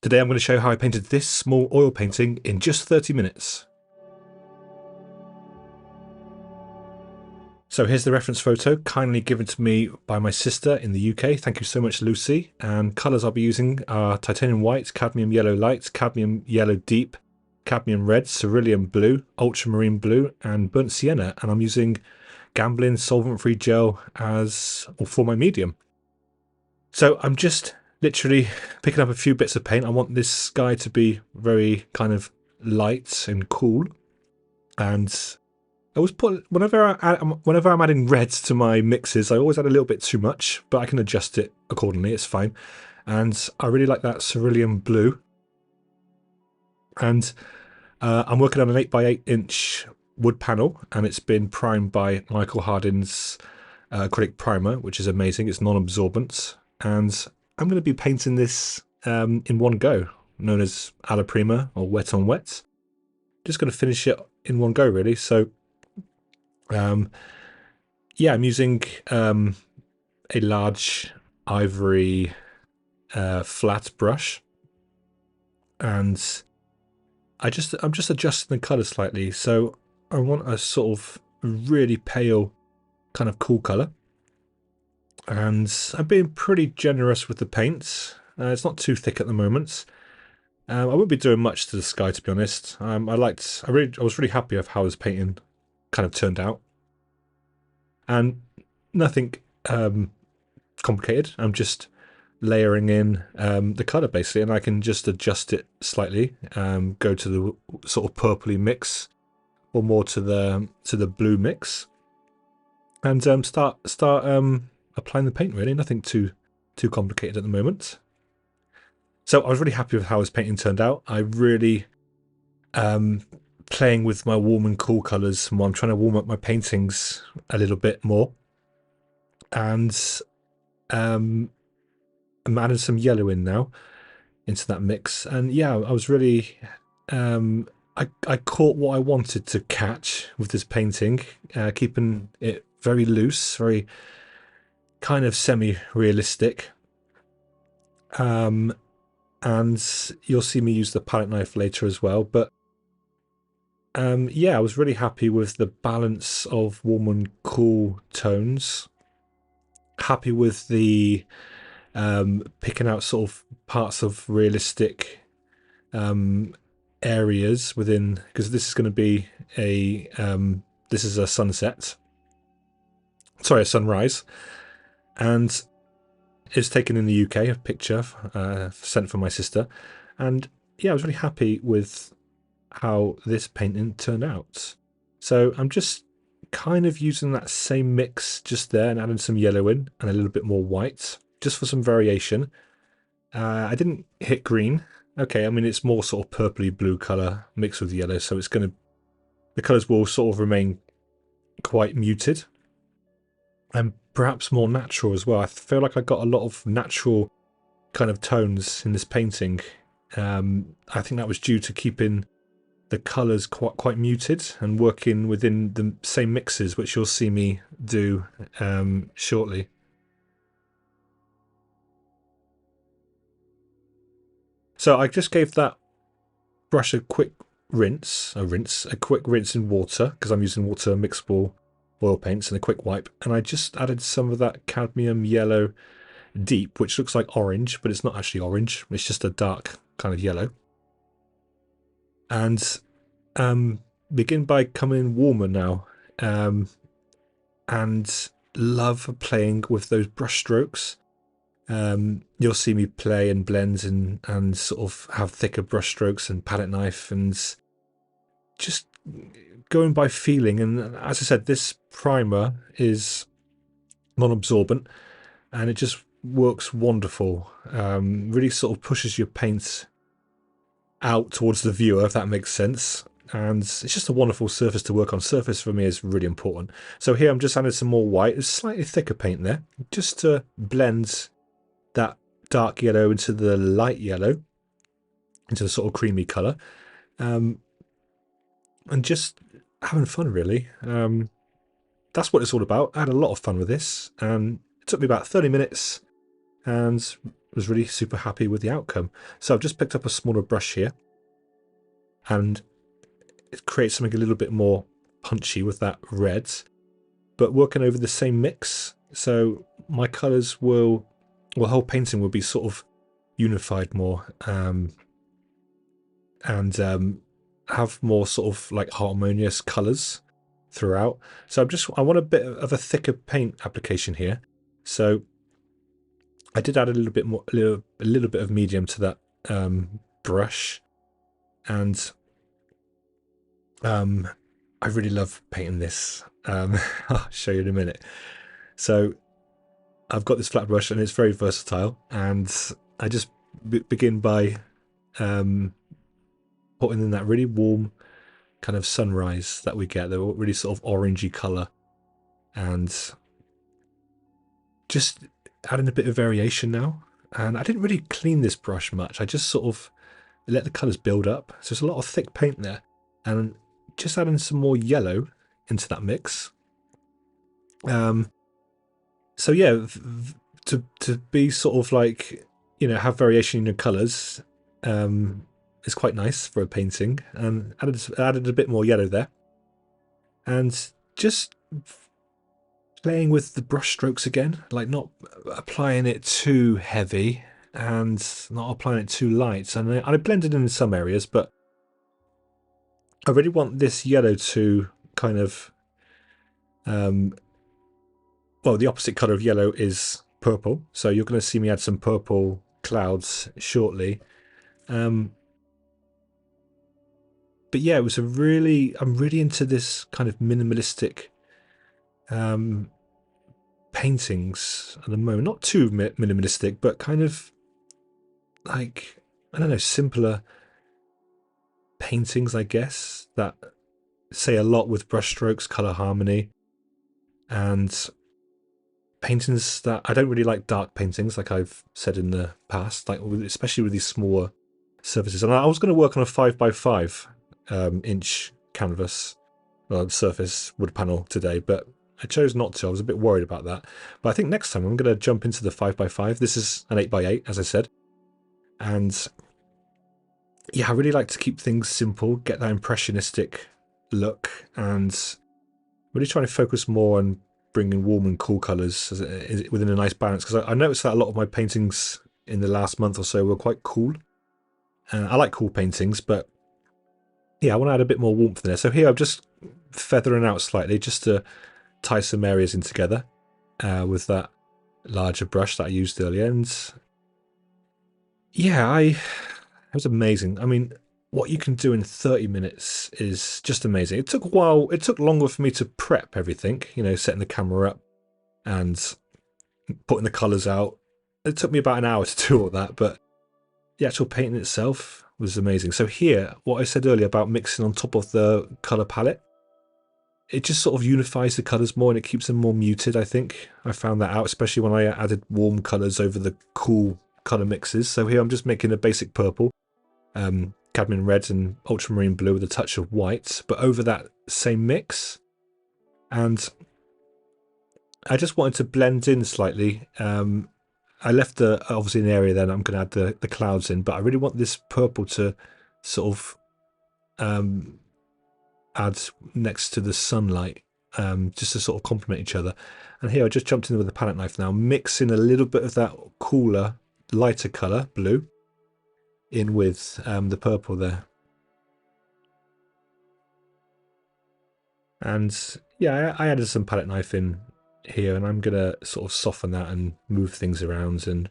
Today I'm going to show you how I painted this small oil painting in just 30 minutes. So here's the reference photo, kindly given to me by my sister in the UK. Thank you so much, Lucy. And colours I'll be using are titanium white, cadmium yellow light, cadmium yellow deep, cadmium red, cerulean blue, ultramarine blue, and burnt sienna. And I'm using Gamblin solvent-free gel for my medium. So I'm just literally picking up a few bits of paint. I want this sky to be very kind of light and cool. And I always put, whenever I'm adding reds to my mixes, I always add a little bit too much, but I can adjust it accordingly. It's fine. And I really like that cerulean blue. And I'm working on an 8x8-inch wood panel, and it's been primed by Michael Hardin's acrylic primer, which is amazing. It's non-absorbent. And I'm going to be painting this in one go, known as alla prima or wet on wet. Just going to finish it in one go, really. So, yeah, I'm using a large ivory flat brush, and I'm just adjusting the colour slightly. So I want a sort of really pale, kind of cool colour. And I'm being pretty generous with the paint. It's not too thick at the moment. I won't be doing much to the sky, to be honest. I was really happy with how this painting kind of turned out, and nothing complicated. I'm just layering in the color basically, and I can just adjust it slightly. Go to the sort of purpley mix, or more to the blue mix, and start applying the paint. Really, nothing too complicated at the moment. So I was really happy with how this painting turned out. I really playing with my warm and cool colours while I'm trying to warm up my paintings a little bit more. And I'm adding some yellow in now into that mix. And yeah, I was really I caught what I wanted to catch with this painting, keeping it very loose, very kind of semi-realistic. And you'll see me use the palette knife later as well. But yeah, I was really happy with the balance of warm and cool tones. Happy with the picking out sort of parts of realistic areas within, because this is going to be this is a sunset. Sorry, a sunrise. And it's taken in the UK, a picture sent from my sister. And yeah, I was really happy with how this painting turned out. So I'm just kind of using that same mix just there and adding some yellow in and a little bit more white, just for some variation. I didn't hit green. Okay, I mean, it's more sort of purpley blue colour mixed with yellow, so the colours will sort of remain quite muted and perhaps more natural as well. I feel like I got a lot of natural kind of tones in this painting. I think that was due to keeping the colours quite muted and working within the same mixes, which you'll see me do shortly. So I just gave that brush a quick rinse in water, because I'm using water mixable oil paints, and a quick wipe, and I just added some of that cadmium yellow deep, which looks like orange, but it's not actually orange, it's just a dark kind of yellow. And begin by coming warmer now, and love playing with those brush strokes. You'll see me play and blend and sort of have thicker brush strokes and palette knife, and just going by feeling. And as I said, this primer is non-absorbent, and it just works wonderful. Really sort of pushes your paint out towards the viewer, if that makes sense. And it's just a wonderful surface to work on. Surface for me is really important. So here I'm just adding some more white. It's slightly thicker paint there, just to blend that dark yellow into the light yellow, into the sort of creamy colour. And just having fun, really. That's what it's all about. I had a lot of fun with this, and it took me about 30 minutes, and was really super happy with the outcome. So I've just picked up a smaller brush here, and it creates something a little bit more punchy with that red, but working over the same mix. So my colours will, well, the whole painting will be sort of unified more, and have more sort of like harmonious colours throughout. So I want a bit of a thicker paint application here. So I did add a little bit more, a little bit of medium to that brush, and I really love painting this. I'll show you in a minute. So I've got this flat brush and it's very versatile, and I just begin by putting in that really warm kind of sunrise that we get, the really sort of orangey colour, and just adding a bit of variation now. And I didn't really clean this brush much. I just sort of let the colours build up. So there's a lot of thick paint there, and just adding some more yellow into that mix. So yeah, to be sort of like, you know, have variation in your colours is quite nice for a painting, and added a bit more yellow there, and just playing with the brush strokes again, like not applying it too heavy and not applying it too light. And I blended in some areas, but I really want this yellow to kind of, well, the opposite colour of yellow is purple, so you're going to see me add some purple clouds shortly. But yeah, it was I'm really into this kind of minimalistic paintings at the moment. Not too minimalistic, but kind of like, I don't know, simpler paintings, I guess, that say a lot with brushstrokes, color harmony, and paintings that I don't really like dark paintings, like I've said in the past, like especially with these smaller surfaces. And I was going to work on a 5x5 inch canvas surface wood panel today, but I chose not to. I was a bit worried about that. But I think next time I'm going to jump into the 5x5. This is an 8x8, as I said. And yeah, I really like to keep things simple, get that impressionistic look, and really trying to focus more on bringing warm and cool colours within a nice balance. Because I noticed that a lot of my paintings in the last month or so were quite cool. I like cool paintings, but yeah, I want to add a bit more warmth in there. So here I'm just feathering out slightly just to tie some areas in together with that larger brush that I used earlier. And yeah, it was amazing. I mean, what you can do in 30 minutes is just amazing. It took a while. It took longer for me to prep everything, you know, setting the camera up and putting the colours out. It took me about an hour to do all that, but the actual painting itself was amazing. So here, what I said earlier about mixing on top of the colour palette, it just sort of unifies the colours more and it keeps them more muted, I think. I found that out, especially when I added warm colours over the cool colour mixes. So here I'm just making a basic purple, cadmium red and ultramarine blue with a touch of white, but over that same mix. And I just wanted to blend in slightly. I left obviously an area then I'm going to add the clouds in, but I really want this purple to sort of add next to the sunlight, just to sort of complement each other. And here I just jumped in with a palette knife now, mixing a little bit of that cooler, lighter colour, blue, in with the purple there. And yeah, I added some palette knife in here, and I'm gonna sort of soften that and move things around. And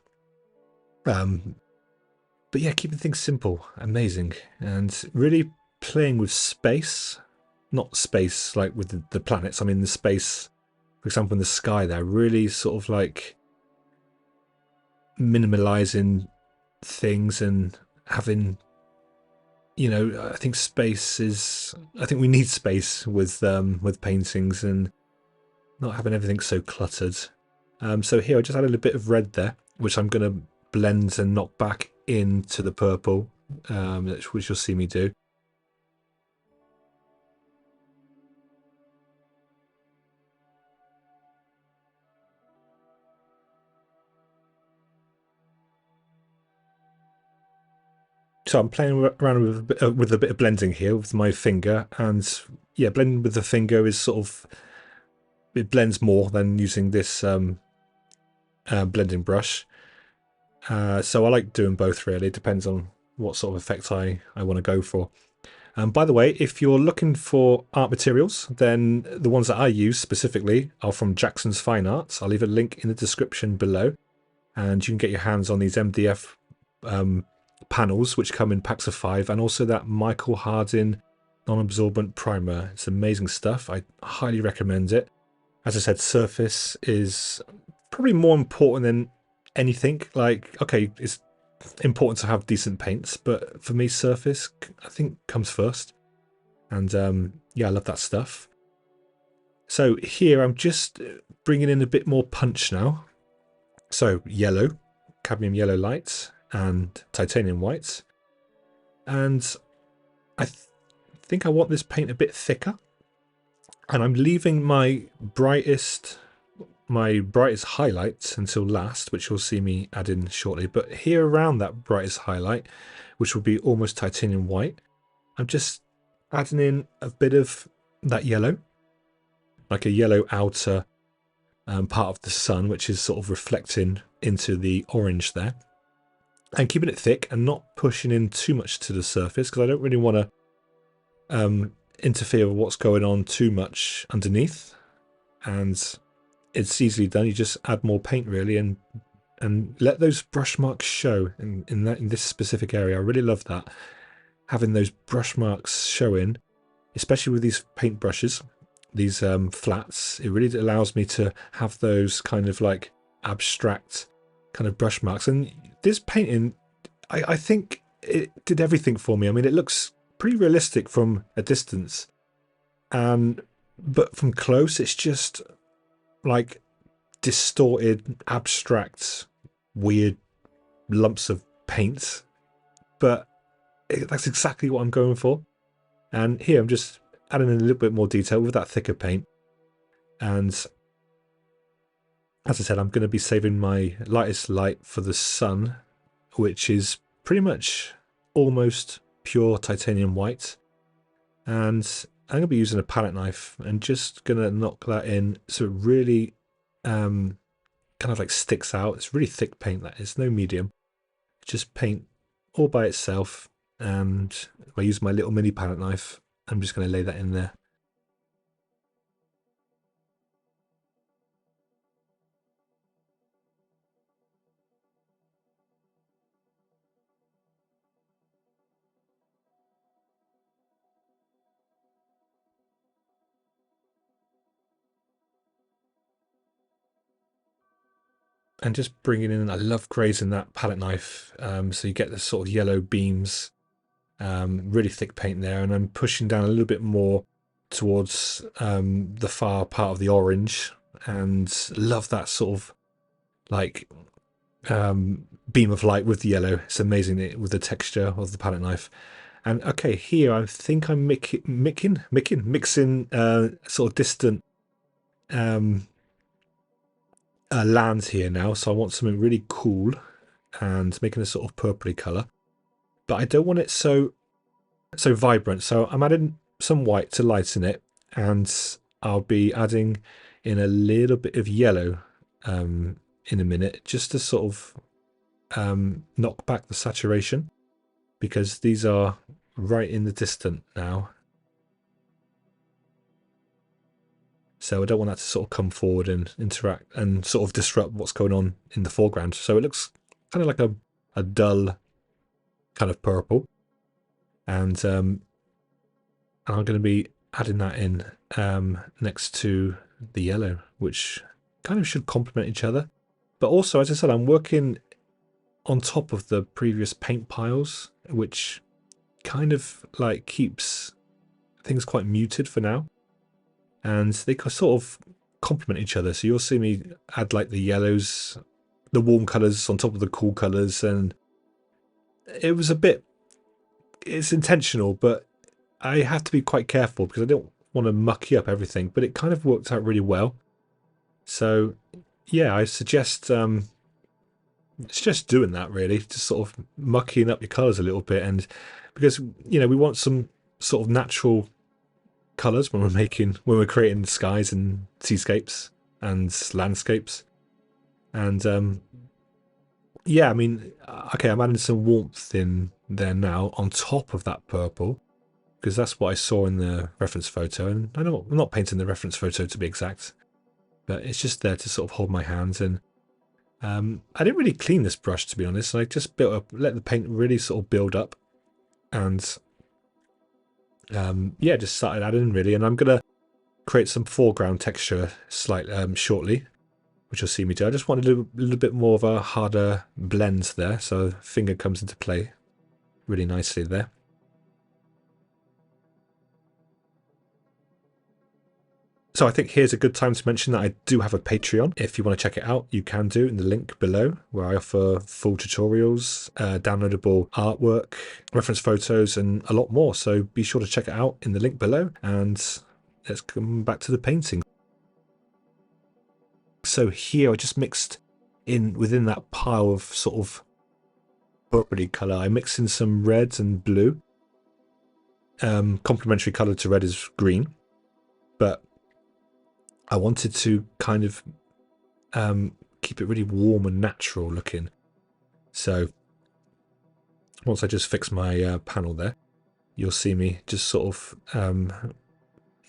but yeah, keeping things simple, amazing, and really playing with space, not space like with the planets. I mean the space, for example, in the sky there, really sort of like minimalizing things and having, you know, I think space is, I think we need space with paintings and not having everything so cluttered. So here I just added a bit of red there, which I'm going to blend and knock back into the purple, which you'll see me do. So I'm playing around with a bit of blending here with my finger, and yeah, blending with the finger is sort of, it blends more than using this blending brush. So I like doing both really. It depends on what sort of effect I want to go for. By the way, if you're looking for art materials, then the ones that I use specifically are from Jackson's Fine Arts. I'll leave a link in the description below, and you can get your hands on these MDF panels, which come in packs of 5, and also that Michael Hardin non-absorbent primer. It's amazing stuff. I highly recommend it. As I said, surface is probably more important than anything. Like, okay, it's important to have decent paints, but for me, surface I think comes first. And yeah, I love that stuff. So here I'm just bringing in a bit more punch now. So yellow, cadmium yellow light, and titanium white. And I think I want this paint a bit thicker, and I'm leaving my brightest highlight until last, which you'll see me add in shortly. But here around that brightest highlight, which will be almost titanium white, I'm just adding in a bit of that yellow, like a yellow outer part of the sun, which is sort of reflecting into the orange there, and keeping it thick and not pushing in too much to the surface, because I don't really want to interfere with what's going on too much underneath. And it's easily done. You just add more paint really, and let those brush marks show in this specific area. I really love that, having those brush marks showing, especially with these paint brushes, these flats. It really allows me to have those kind of like abstract kind of brush marks. And this painting, I think it did everything for me. I mean, it looks pretty realistic from a distance, but from close it's just like distorted, abstract, weird lumps of paint. But that's exactly what I'm going for. And here I'm just adding in a little bit more detail with that thicker paint. And as I said, I'm going to be saving my lightest light for the sun, which is pretty much almost pure titanium white. And I'm going to be using a palette knife and just going to knock that in so it really kind of like sticks out. It's really thick paint, that is, no medium. Just paint all by itself. And I use my little mini palette knife. I'm just going to lay that in there. And just bringing in, I love grazing that palette knife, so you get the sort of yellow beams, really thick paint there, and I'm pushing down a little bit more towards the far part of the orange, and love that sort of like beam of light with the yellow. It's amazing with the texture of the palette knife. And okay, here I think I'm mixing sort of distant lands here now. So I want something really cool and making a sort of purpley colour, but I don't want it so vibrant. So I'm adding some white to lighten it, and I'll be adding in a little bit of yellow in a minute, just to sort of knock back the saturation, because these are right in the distant now. So I don't want that to sort of come forward and interact and sort of disrupt what's going on in the foreground. So it looks kind of like a dull kind of purple. And I'm going to be adding that in next to the yellow, which kind of should complement each other. But also, as I said, I'm working on top of the previous paint piles, which kind of like keeps things quite muted for now. And they sort of complement each other. So you'll see me add like the yellows, the warm colours on top of the cool colours. And it was it's intentional, but I have to be quite careful because I don't want to mucky up everything. But it kind of worked out really well. So yeah, I suggest it's just doing that really, just sort of mucking up your colours a little bit, and because we want some sort of natural colours when we're creating skies and seascapes and landscapes, and yeah, I mean, okay, I'm adding some warmth in there now on top of that purple because that's what I saw in the reference photo, and I'm not painting the reference photo to be exact, but it's just there to sort of hold my hands. And I didn't really clean this brush, to be honest. I just let the paint really sort of build up, and yeah, just started adding really. And I'm gonna create some foreground texture shortly, which you'll see me do. I just wanted a little bit more of a harder blend there, so finger comes into play really nicely there. So I think here's a good time to mention that I do have a Patreon. If you want to check it out, you can do in the link below, where I offer full tutorials, downloadable artwork, reference photos, and a lot more. So be sure to check it out in the link below, and let's come back to the painting. So here I just mixed in within that pile of sort of purpley colour. I mixed in some reds and blue. Complementary colour to red is green, but I wanted to kind of keep it really warm and natural looking. So once I just fix my panel there, you'll see me just sort of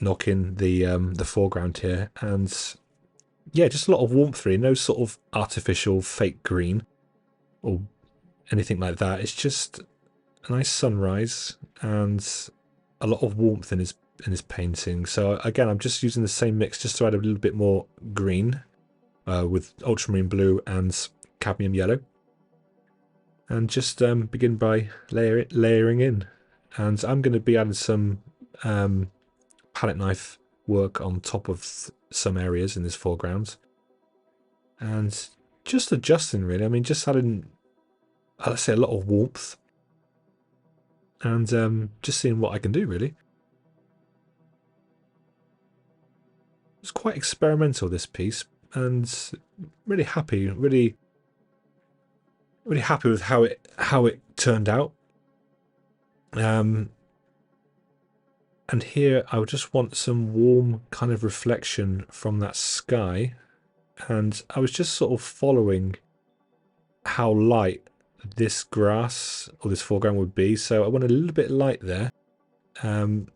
knock in the foreground here, and yeah, just a lot of warmth really, no sort of artificial fake green or anything like that. It's just a nice sunrise and a lot of warmth in his painting. So again, I'm just using the same mix just to add a little bit more green with ultramarine blue and cadmium yellow, and just begin by layering in. And I'm going to be adding some palette knife work on top of some areas in this foreground, and just adjusting really. I mean, just adding, let's say, a lot of warmth, and just seeing what I can do really. It's quite experimental, this piece, and really happy, really happy with how it turned out. And here I would just want some warm kind of reflection from that sky, and I was just sort of following how light this grass or this foreground would be. So I want a little bit light there, and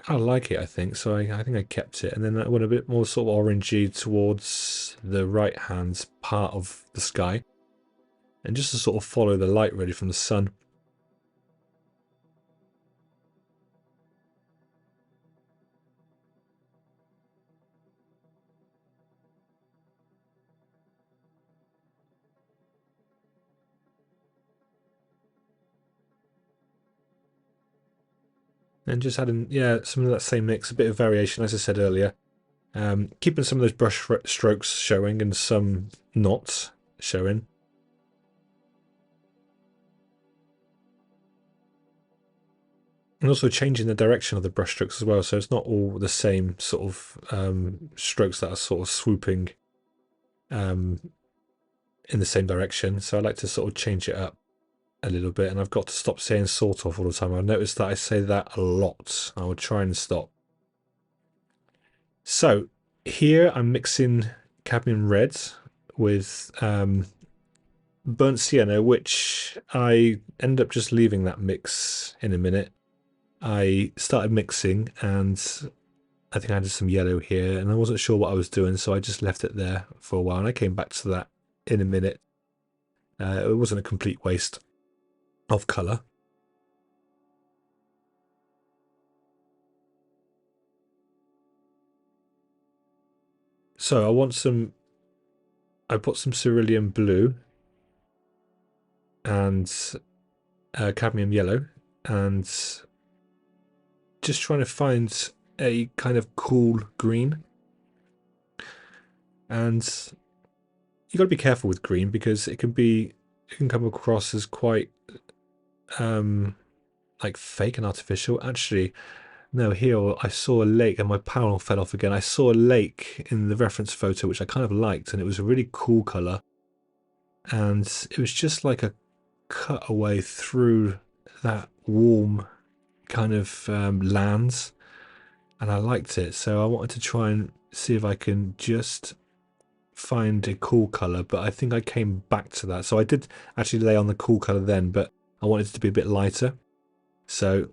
I like it, I think. So I think I kept it, and then I went a bit more sort of orangey towards the right hand part of the sky, and just to sort of follow the light really from the sun. And just adding, yeah, some of that same mix, a bit of variation, as I said earlier. Keeping some of those brush strokes showing and some not showing. And also changing the direction of the brush strokes as well, so it's not all the same sort of strokes that are sort of swooping in the same direction. So I like to sort of change it up a little bit, and I've got to stop saying sort of all the time. I've noticed that I say that a lot. I will try and stop. So here I'm mixing cadmium red with burnt sienna, which I end up just leaving that mix in a minute. I started mixing, and I think I added some yellow here, and I wasn't sure what I was doing, so I just left it there for a while, and I came back to that in a minute. It wasn't a complete waste of colour. So I put some cerulean blue and cadmium yellow, and just trying to find a kind of cool green. And you got to be careful with green, because it can come across as quite like fake and artificial. Actually, No, here I saw a lake and my panel fell off again. I saw a lake in the reference photo, which I kind of liked, and it was a really cool color. And it was just like a cutaway through that warm kind of lands, and I liked it. So I wanted to try and see if I can just find a cool color, but I think I came back to that. So I did actually lay on the cool color then, but I wanted it to be a bit lighter. So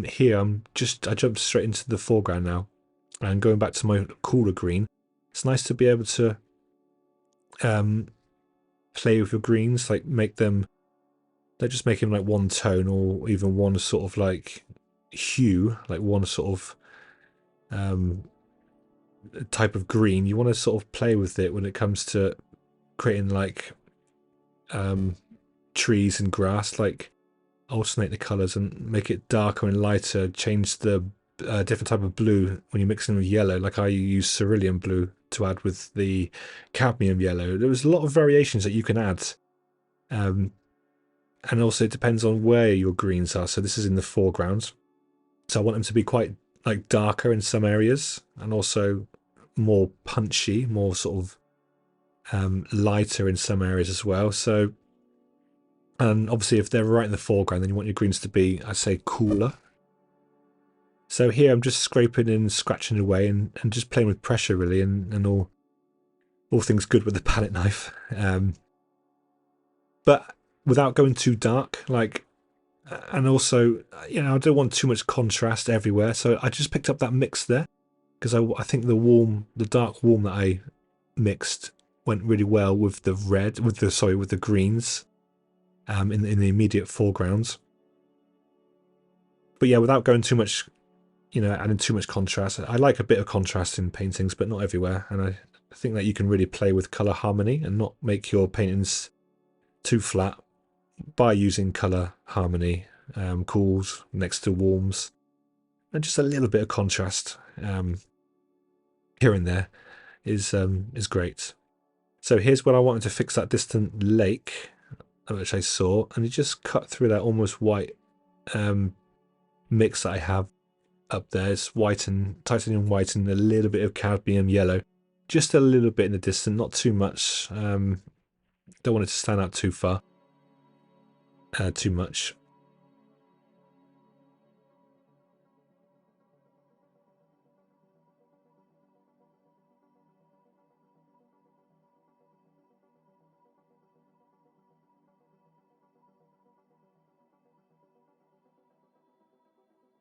here I jumped straight into the foreground now, and going back to my cooler green. It's nice to be able to play with your greens, like make them, like just make them like one tone or even one sort of like hue, like one sort of type of green. You want to sort of play with it when it comes to creating like trees and grass, like alternate the colors and make it darker and lighter, change the different type of blue when you're mixing with yellow, like I use cerulean blue to add with the cadmium yellow. There was a lot of variations that you can add, and also it depends on where your greens are. So this is in the foreground, so I want them to be quite like darker in some areas and also more punchy, more sort of lighter in some areas as well. So, and obviously if they're right in the foreground, then you want your greens to be, I say, cooler. So here I'm just scraping and scratching away and just playing with pressure really, and all things good with the palette knife. But without going too dark, like, and also, you know, I don't want too much contrast everywhere. So I just picked up that mix there because I think the dark warm that I mixed went really well with the red, with the greens, in the immediate foregrounds. But yeah, without going too much, you know, adding too much contrast. I like a bit of contrast in paintings, but not everywhere. And I think that you can really play with color harmony and not make your paintings too flat by using color harmony, cools next to warms, and just a little bit of contrast here and there is great. So here's where I wanted to fix that distant lake, which I saw, and it just cut through that almost white mix that I have up there. It's white and titanium white and a little bit of cadmium yellow, just a little bit in the distance, not too much. Don't want it to stand out too far, too much.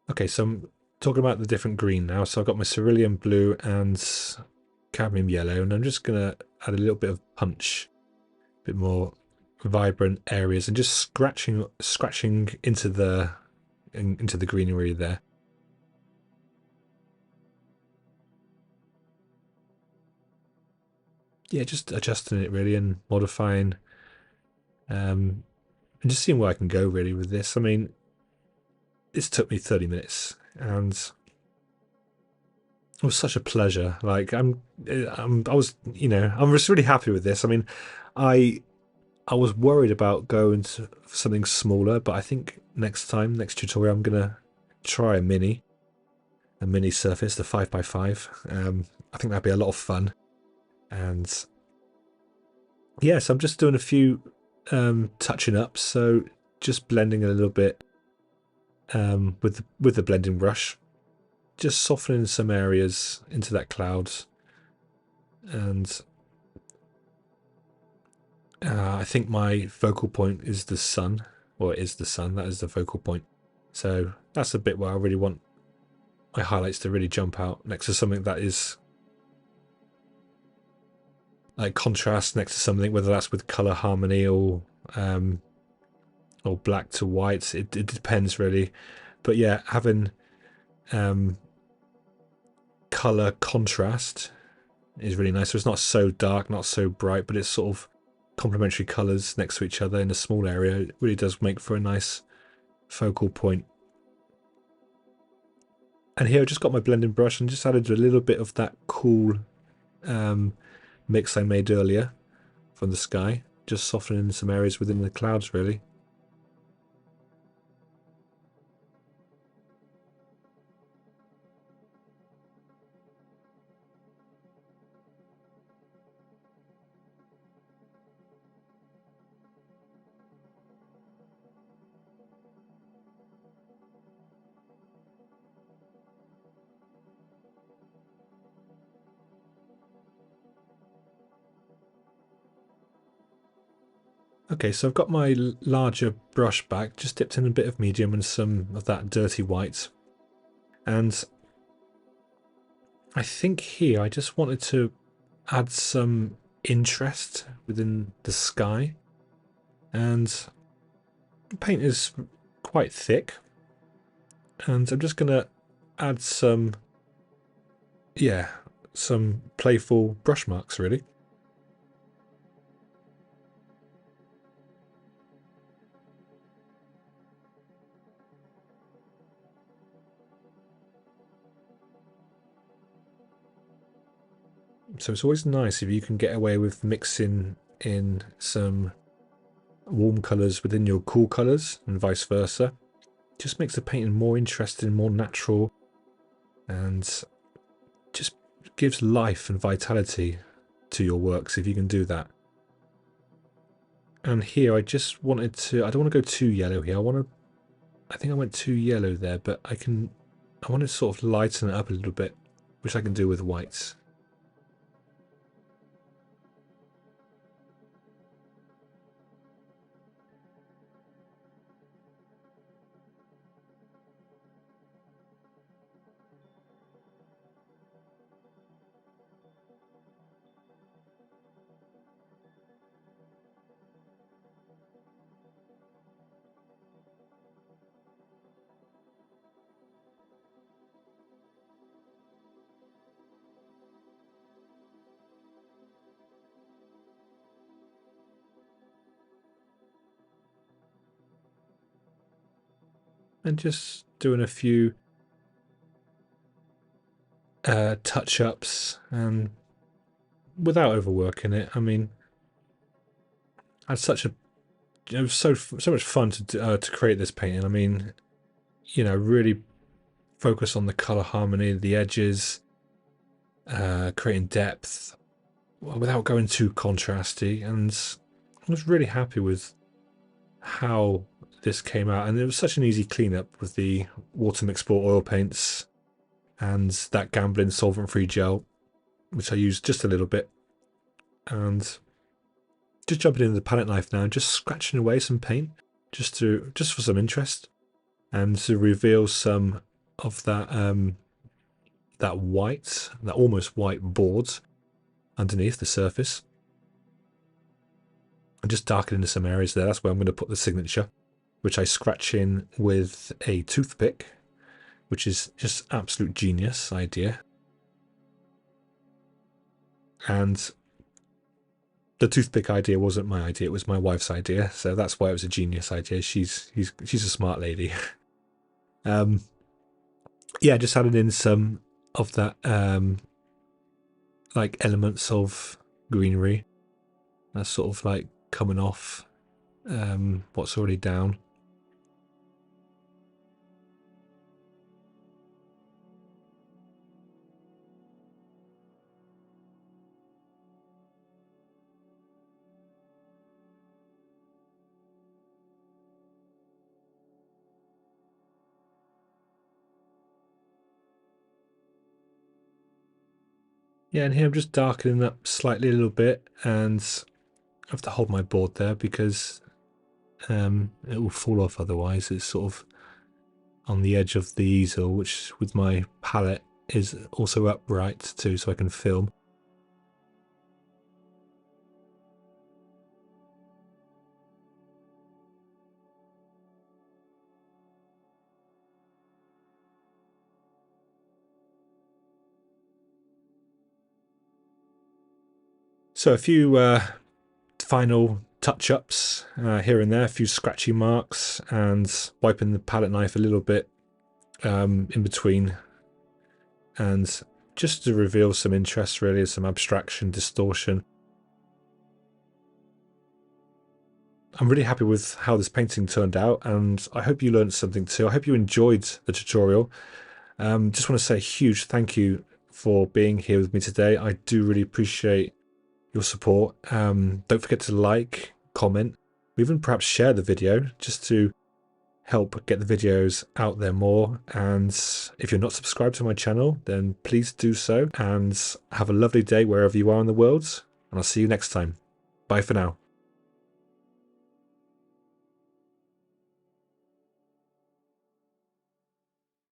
Okay, so I'm talking about the different green now. So I've got my cerulean blue and cadmium yellow, and I'm just gonna add a little bit of punch, a bit more vibrant areas, and just scratching into the greenery there. Yeah, just adjusting it really and modifying, and just seeing where I can go really with this. I mean, this took me 30 minutes, and it was such a pleasure. Like I was, you know, I'm just really happy with this. I mean, I was worried about going to something smaller, but I think next tutorial, I'm gonna try a mini surface, the 5x5. I think that'd be a lot of fun. And yes, I'm just doing a few touching up, so just blending a little bit with the blending brush, just softening some areas into that cloud, and I think my focal point is the sun, or it is the sun. That is the focal point. So that's a bit where I really want my highlights to really jump out next to something that is like contrast next to something, whether that's with color harmony or black to white. It depends really, but yeah, having color contrast is really nice. So it's not so dark, not so bright, but it's sort of complementary colors next to each other in a small area. It really does make for a nice focal point. And here I just got my blending brush and just added a little bit of that cool mix I made earlier from the sky, just softening some areas within the clouds really. Okay, so I've got my larger brush back, just dipped in a bit of medium and some of that dirty white. And I think here I just wanted to add some interest within the sky. And the paint is quite thick. And I'm just going to add some, yeah, some playful brush marks really. So it's always nice if you can get away with mixing in some warm colours within your cool colours and vice versa. Just makes the painting more interesting, more natural, and just gives life and vitality to your works if you can do that. And here I just wanted to, I don't want to go too yellow here. I think I went too yellow there, but I want to sort of lighten it up a little bit, which I can do with whites. And just doing a few touch-ups and without overworking it. I mean, I had such a, it was so much fun to create this painting. I mean, you know, really focus on the color harmony, the edges, creating depth without going too contrasty, and I was really happy with how this came out. And it was such an easy cleanup with the water mix sport oil paints and that Gamblin solvent-free gel, which I used just a little bit, and just jumping into the palette knife now, just scratching away some paint, just for some interest, and to reveal some of that that white, that almost white board underneath the surface. I'm just darkening into some areas there. That's where I'm going to put the signature, which I scratch in with a toothpick, which is just absolute genius idea. And the toothpick idea wasn't my idea, it was my wife's idea, so that's why it was a genius idea. She's a smart lady. Yeah, just added in some of that like elements of greenery that's sort of like coming off what's already down. Yeah, and here I'm just darkening up slightly a little bit, and I have to hold my board there because it will fall off otherwise. It's sort of on the edge of the easel, which with my palette is also upright too, so I can film. So a few final touch-ups here and there, a few scratchy marks, and wiping the palette knife a little bit in between, and just to reveal some interest, really, some abstraction, distortion. I'm really happy with how this painting turned out, and I hope you learned something too. I hope you enjoyed the tutorial. Just want to say a huge thank you for being here with me today. I do really appreciate your support. Don't forget to like, comment, even perhaps share the video just to help get the videos out there more. And if you're not subscribed to my channel, then please do so, and have a lovely day wherever you are in the world, and I'll see you next time. Bye for now.